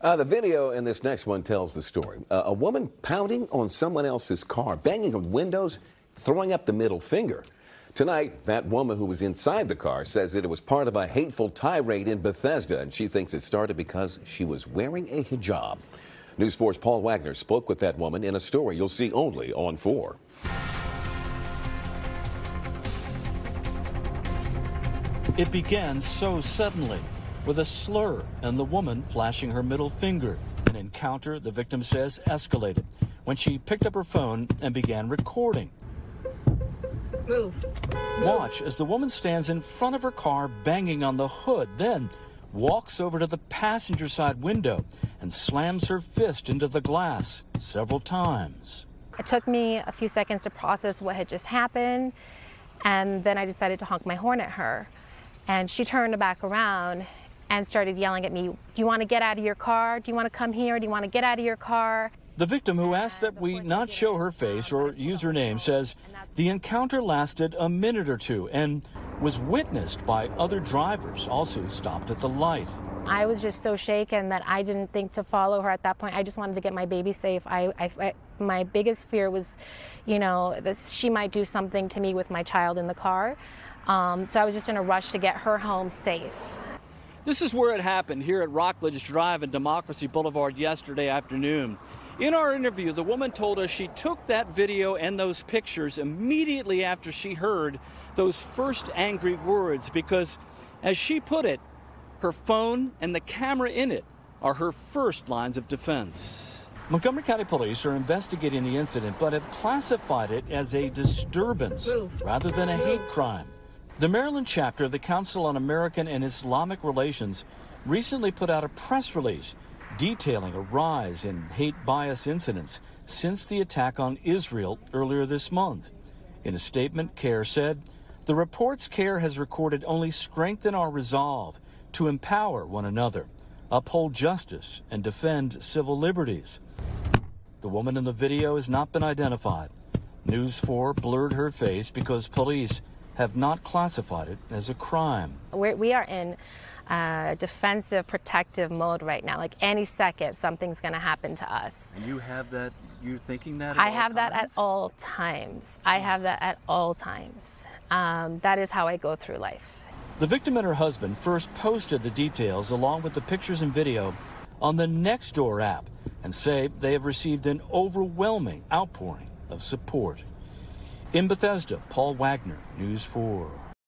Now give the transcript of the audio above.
The video in this next one tells the story. A woman pounding on someone else's car, banging on windows, throwing up the middle finger. Tonight, that woman who was inside the car says that it was part of a hateful tirade in Bethesda, and she thinks it started because she was wearing a hijab. News 4's Paul Wagner spoke with that woman in a story you'll see only on 4. It began so suddenly, with a slur and the woman flashing her middle finger. An encounter, the victim says, escalated when she picked up her phone and began recording. Move. Watch as the woman stands in front of her car banging on the hood, then walks over to the passenger side window and slams her fist into the glass several times. It took me a few seconds to process what had just happened, and then I decided to honk my horn at her. And she turned back around and started yelling at me, "Do you want to get out of your car? Do you want to come here? Do you want to get out of your car?" The victim, who asked that we not show her face or use her name, says the encounter lasted a minute or two and was witnessed by other drivers also stopped at the light. I was just so shaken that I didn't think to follow her at that point. I just wanted to get my baby safe. My biggest fear was, that she might do something to me with my child in the car. So I was just in a rush to get her home safe. This is where it happened, here at Rockledge Drive and Democracy Boulevard yesterday afternoon. In our interview, the woman told us she took that video and those pictures immediately after she heard those first angry words because, as she put it, her phone and the camera in it are her first lines of defense. Montgomery County Police are investigating the incident but have classified it as a disturbance rather than a hate crime. The Maryland chapter of the Council on American and Islamic Relations recently put out a press release detailing a rise in hate bias incidents since the attack on Israel earlier this month. In a statement, CAIR said, "The reports CAIR has recorded only strengthen our resolve to empower one another, uphold justice, and defend civil liberties." The woman in the video has not been identified. News 4 blurred her face because police have not classified it as a crime. We are in defensive, protective mode right now. Like any second, something's going to happen to us. And you have that, you're thinking that I have that at all times. I have that at all times. That is how I go through life. The victim and her husband first posted the details along with the pictures and video on the Nextdoor app and say they have received an overwhelming outpouring of support. In Bethesda, Paul Wagner, News 4.